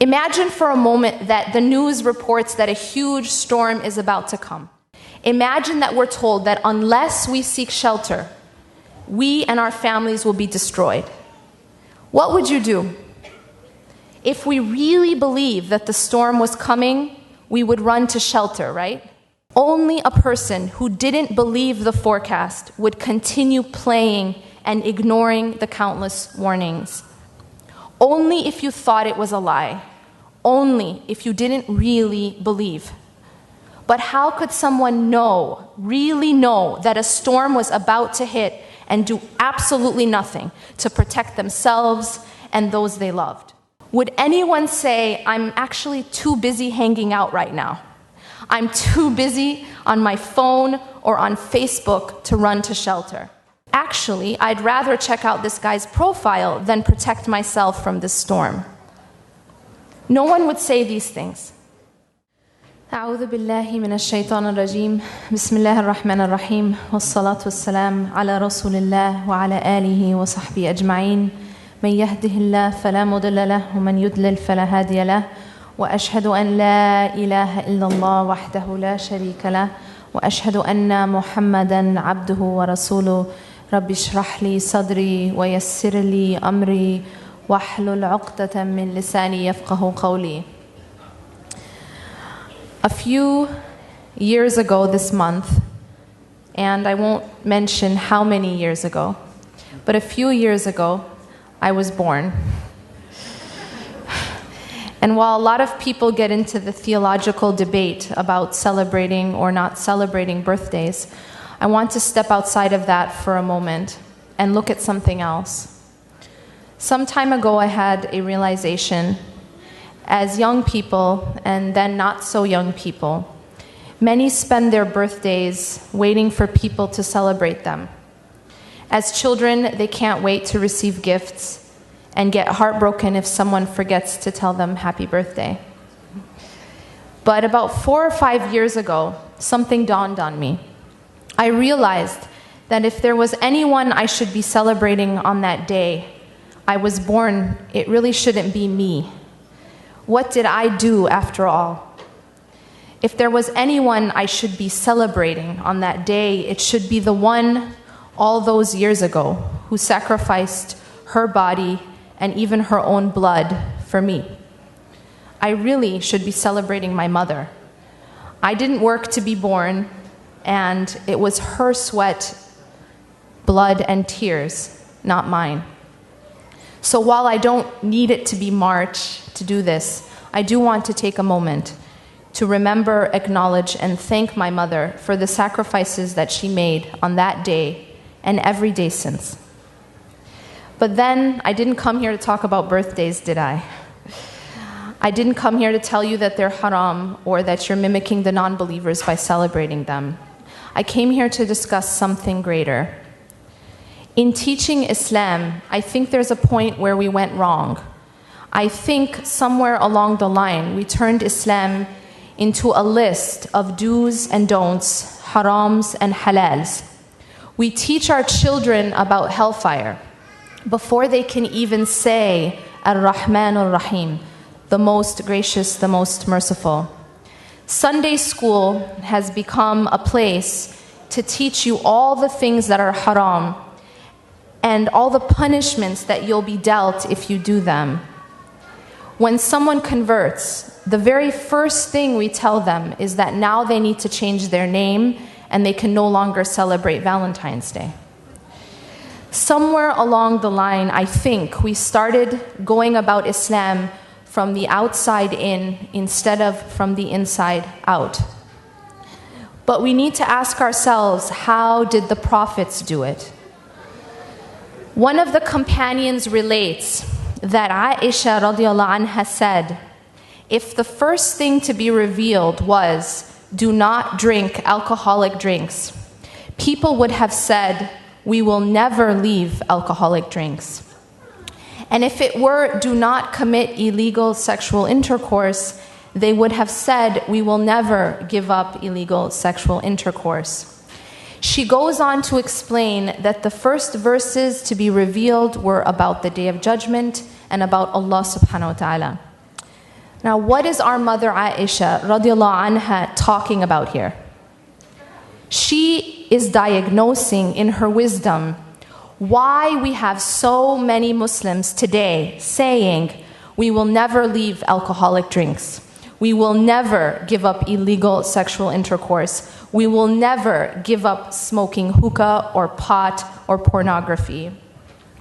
Imagine for a moment that the news reports that a huge storm is about to come. Imagine that we're told that unless we seek shelter, we and our families will be destroyed. What would you do? If we really believe that the storm was coming, we would run to shelter, right? Only a person who didn't believe the forecast would continue playing and ignoring the countless warnings. Only if you thought it was a lie. Only if you didn't really believe. But how could someone know, really know, that a storm was about to hit and do absolutely nothing to protect themselves and those they loved? Would anyone say, I'm actually too busy hanging out right now? I'm too busy on my phone or on Facebook to run to shelter. Actually, I'd rather check out this guy's profile than protect myself from this storm. No one would say these things. أعوذ بالله من الشيطان الرجيم بسم الله الرحمن الرحيم والصلاة والسلام على رسول الله وعلى آله وصحبه أجمعين من يهده الله فلا مضل له ومن يضلل فلا هادي له وأشهد أن لا إله إلا الله وحده لا شريك له وأشهد أن محمدا عبده ورسوله رب اشرح لي صدري ويسر لي أمري واحلل عقدة من لساني يفقه قولي. A few years ago this month, and I won't mention how many years ago, but a few years ago, I was born. And while a lot of people get into the theological debate about celebrating or not celebrating birthdays, I want to step outside of that for a moment and look at something else. Some time ago, I had a realization. As young people, and then not so young people, many spend their birthdays waiting for people to celebrate them. As children, they can't wait to receive gifts and get heartbroken if someone forgets to tell them happy birthday. But about 4 or 5 years ago, something dawned on me. I realized that if there was anyone I should be celebrating on that day I was born, it really shouldn't be me. What did I do after all? If there was anyone I should be celebrating on that day, it should be the one all those years ago who sacrificed her body and even her own blood for me. I really should be celebrating my mother. I didn't work to be born, and it was her sweat, blood, and tears, not mine. So while I don't need it to be March to do this, I do want to take a moment to remember, acknowledge, and thank my mother for the sacrifices that she made on that day and every day since. But then, I didn't come here to talk about birthdays, did I? I didn't come here to tell you that they're haram or that you're mimicking the non-believers by celebrating them. I came here to discuss something greater. In teaching Islam, I think there's a point where we went wrong. I think somewhere along the line, we turned Islam into a list of do's and don'ts, harams and halals. We teach our children about hellfire before they can even say Ar-Rahman Ar-Rahim, the most gracious, the most merciful. Sunday school has become a place to teach you all the things that are haram and all the punishments that you'll be dealt if you do them. When someone converts, the very first thing we tell them is that now they need to change their name and they can no longer celebrate Valentine's Day. Somewhere along the line, I think, we started going about Islam from the outside in instead of from the inside out. But we need to ask ourselves, how did the prophets do it? One of the companions relates that Aisha radiallahu anha said, if the first thing to be revealed was, do not drink alcoholic drinks, people would have said, we will never leave alcoholic drinks. And if it were, do not commit illegal sexual intercourse, they would have said, we will never give up illegal sexual intercourse. She goes on to explain that the first verses to be revealed were about the Day of Judgment and about Allah subhanahu wa ta'ala. Now, what is our mother Aisha radiallahu anha talking about here? She is diagnosing in her wisdom why we have so many Muslims today saying we will never leave alcoholic drinks. We will never give up illegal sexual intercourse. We will never give up smoking hookah or pot or pornography.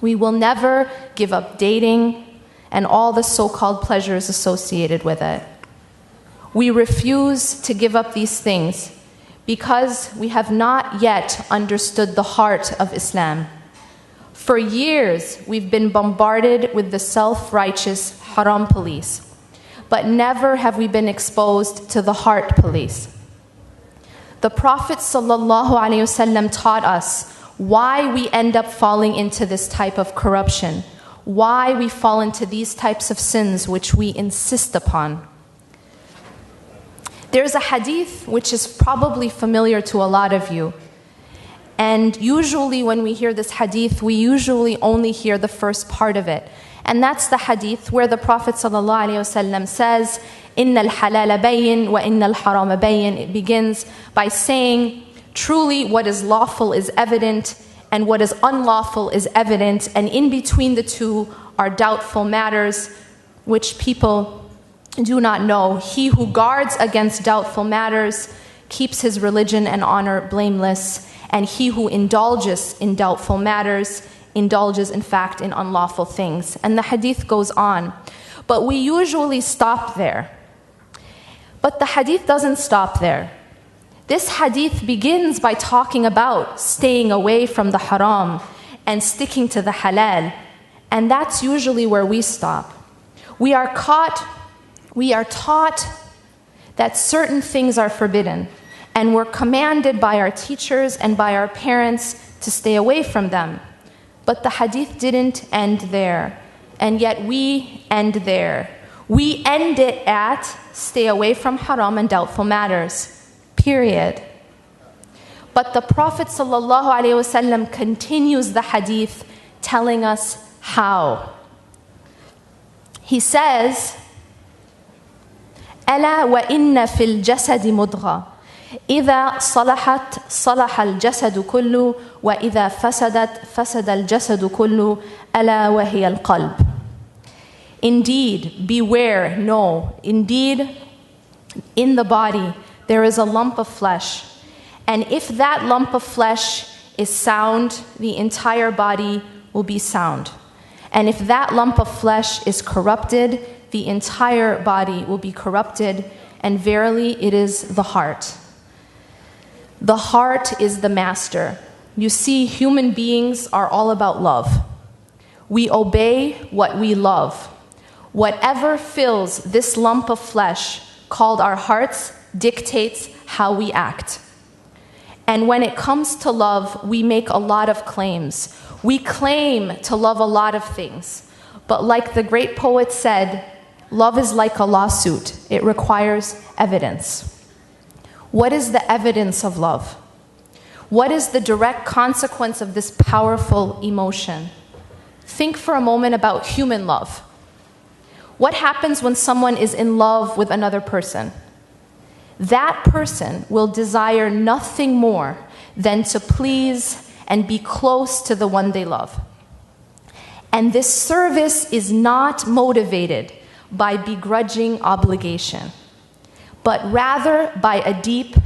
We will never give up dating and all the so-called pleasures associated with it. We refuse to give up these things because we have not yet understood the heart of Islam. For years, we've been bombarded with the self-righteous haram police, but never have we been exposed to the heart police. The Prophet ﷺ taught us why we end up falling into this type of corruption, why we fall into these types of sins which we insist upon. There's a hadith which is probably familiar to a lot of you. And usually when we hear this hadith, we usually only hear the first part of it. And that's the hadith where the Prophet ﷺ says, إِنَّ الْحَلَالَ بَيِّن وَإِنَّ الْحَرَامَ بَيِّن. It begins by saying, truly what is lawful is evident, and what is unlawful is evident, and in between the two are doubtful matters which people do not know. He who guards against doubtful matters keeps his religion and honor blameless, and he who indulges in doubtful matters indulges in fact in unlawful things. And the hadith goes on. But we usually stop there. But the hadith doesn't stop there. This hadith begins by talking about staying away from the haram and sticking to the halal. And that's usually where we stop. We are taught that certain things are forbidden, and we're commanded by our teachers and by our parents to stay away from them. But the hadith didn't end there, and yet we end there. We end it at stay away from haram and doubtful matters. Period. But the Prophet ﷺ continues the hadith telling us how. He says, ألا وإن في الجسد مضغة إذا صلحت صلح الجسد كله وإذا فسدت فسد الجسد كله ألا وهي القلب. Indeed, beware, no, indeed, in the body there is a lump of flesh. And if that lump of flesh is sound, the entire body will be sound. And if that lump of flesh is corrupted, the entire body will be corrupted. And verily, it is the heart. The heart is the master. You see, human beings are all about love. We obey what we love. Whatever fills this lump of flesh, called our hearts, dictates how we act. And when it comes to love, we make a lot of claims. We claim to love a lot of things. But like the great poet said, love is like a lawsuit. It requires evidence. What is the evidence of love? What is the direct consequence of this powerful emotion? Think for a moment about human love. What happens when someone is in love with another person? That person will desire nothing more than to please and be close to the one they love. And this service is not motivated by begrudging obligation, but rather by a deep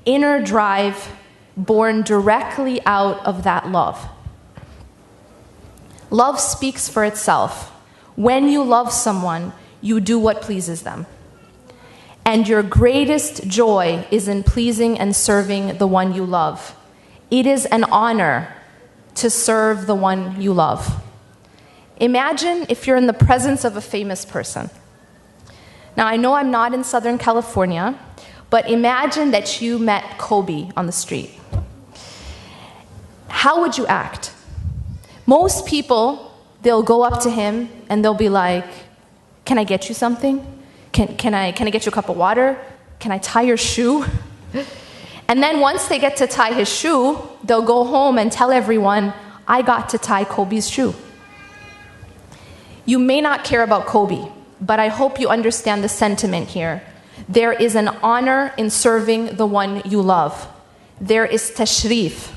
inner drive born directly out of that love. Love speaks for itself. When you love someone, you do what pleases them. And your greatest joy is in pleasing and serving the one you love. It is an honor to serve the one you love. Imagine if you're in the presence of a famous person. Now, I know I'm not in Southern California, but imagine that you met Kobe on the street. How would you act? Most people, they'll go up to him and they'll be like, "Can I get you something? Can I get you a cup of water? Can I tie your shoe?" And then once they get to tie his shoe, they'll go home and tell everyone, "I got to tie Kobe's shoe." You may not care about Kobe, but I hope you understand the sentiment here. There is an honor in serving the one you love. There is tashrif.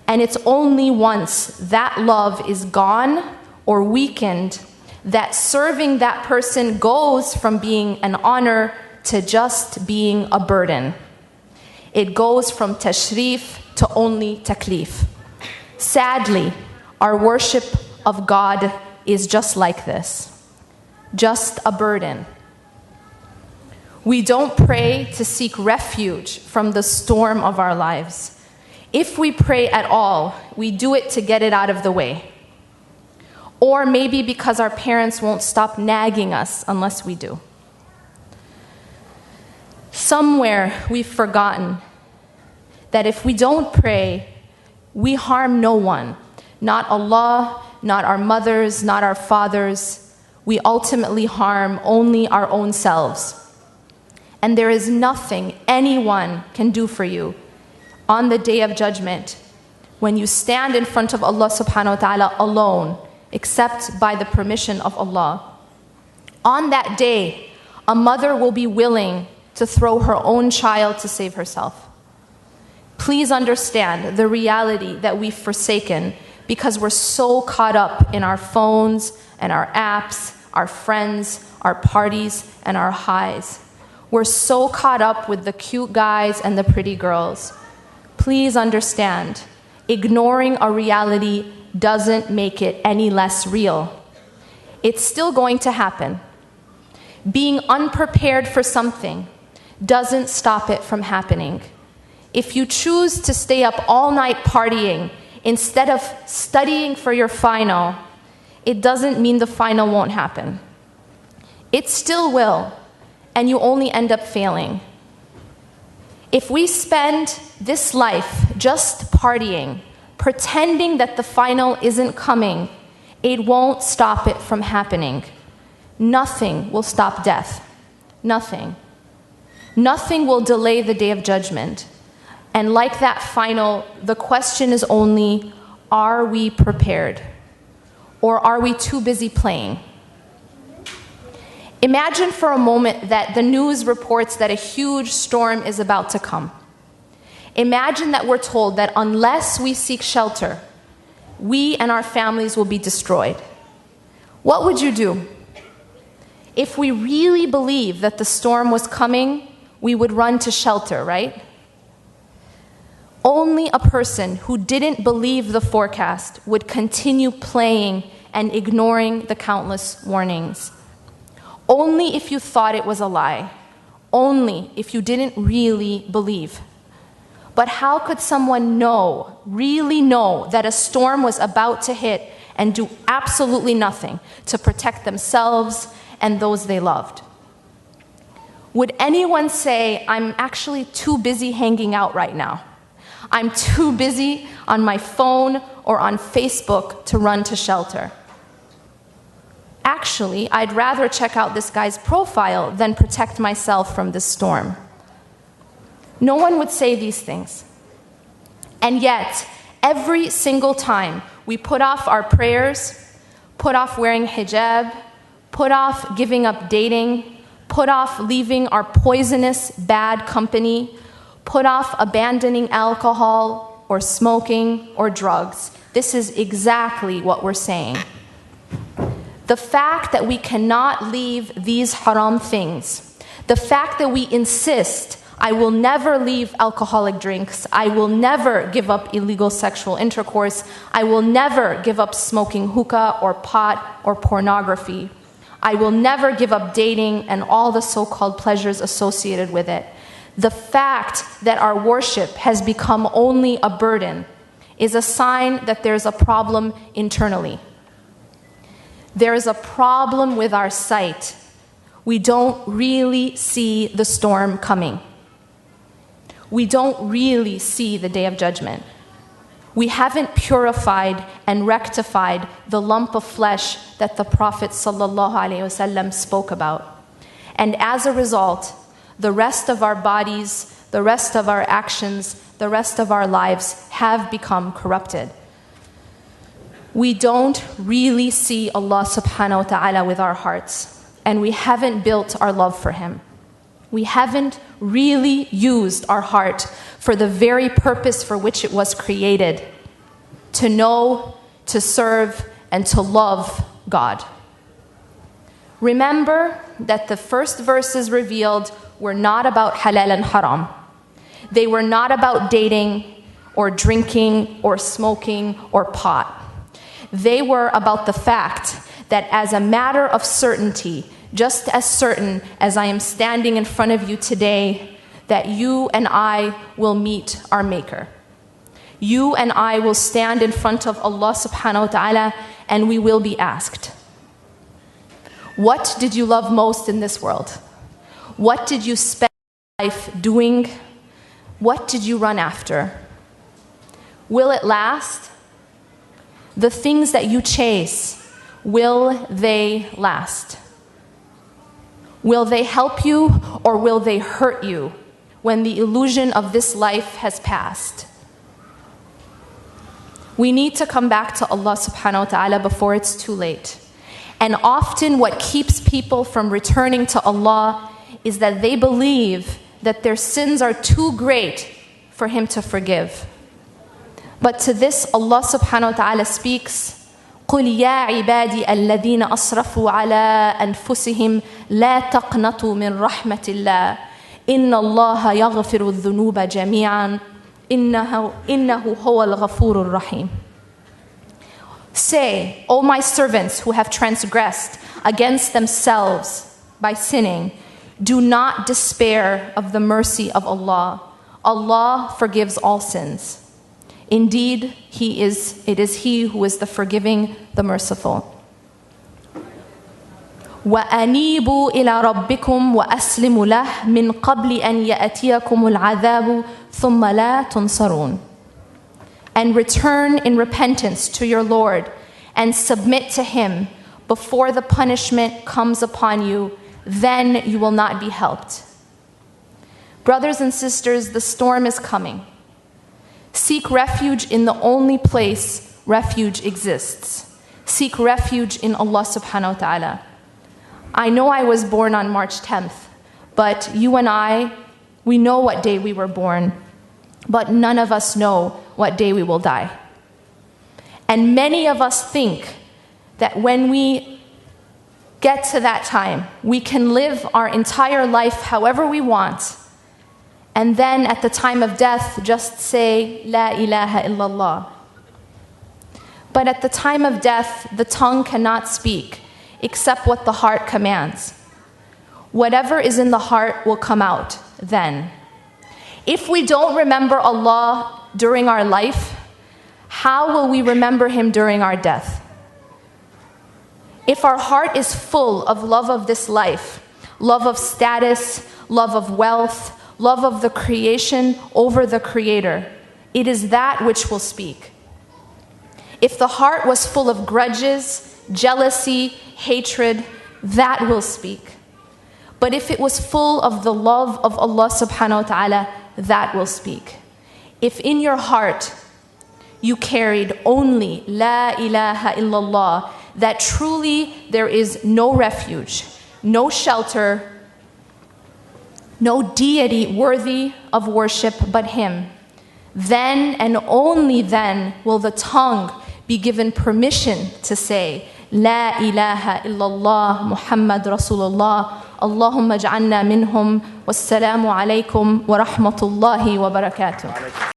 And it's only once that love is gone or weakened that serving that person goes from being an honor to just being a burden. It goes from tashrif to only taklif. Sadly, our worship of God is just like this, just a burden. We don't pray to seek refuge from the storm of our lives. If we pray at all, we do it to get it out of the way. Or maybe because our parents won't stop nagging us unless we do. Somewhere we've forgotten that if we don't pray, we harm no one. Not Allah, not our mothers, not our fathers. We ultimately harm only our own selves. And there is nothing anyone can do for you on the day of judgment when you stand in front of Allah subhanahu wa ta'ala alone, except by the permission of Allah. On that day, a mother will be willing to throw her own child to save herself. Please understand the reality that we've forsaken because we're so caught up in our phones and our apps, our friends, our parties, and our highs. We're so caught up with the cute guys and the pretty girls. Please understand, ignoring a reality doesn't make it any less real. It's still going to happen. Being unprepared for something doesn't stop it from happening. If you choose to stay up all night partying instead of studying for your final, it doesn't mean the final won't happen. It still will, and you only end up failing. If we spend this life just partying, pretending that the final isn't coming, it won't stop it from happening. Nothing will stop death. Nothing. Nothing will delay the day of judgment. And like that final, the question is only, are we prepared? Or are we too busy playing? Imagine for a moment that the news reports that a huge storm is about to come. Imagine that we're told that unless we seek shelter, we and our families will be destroyed. What would you do? If we really believed that the storm was coming, we would run to shelter, right? Only a person who didn't believe the forecast would continue playing and ignoring the countless warnings. Only if you thought it was a lie. Only if you didn't really believe. But how could someone know, really know, that a storm was about to hit and do absolutely nothing to protect themselves and those they loved? Would anyone say, I'm actually too busy hanging out right now? I'm too busy on my phone or on Facebook to run to shelter. Actually, I'd rather check out this guy's profile than protect myself from this storm. No one would say these things. And yet, every single time we put off our prayers, put off wearing hijab, put off giving up dating, put off leaving our poisonous, bad company, put off abandoning alcohol or smoking or drugs. This is exactly what we're saying. The fact that we cannot leave these haram things, the fact that we insist, I will never leave alcoholic drinks, I will never give up illegal sexual intercourse, I will never give up smoking hookah or pot or pornography, I will never give up dating and all the so-called pleasures associated with it. The fact that our worship has become only a burden is a sign that there's a problem internally. There is a problem with our sight. We don't really see the storm coming. We don't really see the day of judgment. We haven't purified and rectified the lump of flesh that the Prophet ﷺ spoke about. And as a result, the rest of our bodies, the rest of our actions, the rest of our lives have become corrupted. We don't really see Allah subhanahu wa ta'ala with our hearts. and we haven't built our love for Him. We haven't really used our heart for the very purpose for which it was created, to know, to serve, and to love God. Remember that the first verses revealed were not about halal and haram. They were not about dating or drinking or smoking or pot. They were about the fact that as a matter of certainty, just as certain as I am standing in front of you today, that you and I will meet our Maker. You and I will stand in front of Allah subhanahu wa ta'ala and we will be asked, what did you love most in this world? What did you spend your life doing? What did you run after? Will it last? The things that you chase, will they last? Will they help you or will they hurt you when the illusion of this life has passed? We need to come back to Allah subhanahu wa ta'ala before it's too late. And often what keeps people from returning to Allah is that they believe that their sins are too great for Him to forgive. But to this Allah subhanahu wa ta'ala speaks, قُلْ يَا عِبَادِي الَّذِينَ أَصْرَفُوا عَلَىٰ أَنفُسِهِمْ لَا تَقْنَطُوا مِنْ رَحْمَةِ اللَّهِ إِنَّ اللَّهَ يَغْفِرُ الذُّنُوبَ جَمِيعًا إِنَّهُ هُوَ الْغَفُورُ الرَّحِيمُ. Say, O my servants who have transgressed against themselves by sinning, do not despair of the mercy of Allah. Allah forgives all sins. Indeed, it is He who is the forgiving, the merciful. وَأَنِيبُوا إِلَىٰ رَبِّكُمْ وَأَسْلِمُوا لَهُ مِنْ قَبْلِ أَنْ يَأْتِيَكُمُ الْعَذَابُ ثُمَّ لَا تُنصَرُونَ. And return in repentance to your Lord and submit to Him before the punishment comes upon you, then you will not be helped. Brothers and sisters, the storm is coming. Seek refuge in the only place refuge exists. Seek refuge in Allah subhanahu wa ta'ala. I know I was born on March 10th, but you and I, we know what day we were born, but none of us know what day we will die. And many of us think that when we get to that time, we can live our entire life however we want, and then at the time of death, just say, La ilaha illallah. But at the time of death, the tongue cannot speak, except what the heart commands. Whatever is in the heart will come out then. If we don't remember Allah during our life, how will we remember Him during our death? If our heart is full of love of this life, love of status, love of wealth, love of the creation over the Creator, it is that which will speak. If the heart was full of grudges, jealousy, hatred, that will speak. But if it was full of the love of Allah subhanahu wa ta'ala, that will speak. If in your heart you carried only La ilaha illallah, that truly there is no refuge, no shelter, no deity worthy of worship but Him, then and only then will the tongue be given permission to say, La ilaha illallah Muhammad Rasulullah, Allahumma ja'alna minhum, wassalamu alaykum wa rahmatullahi wa barakatuh.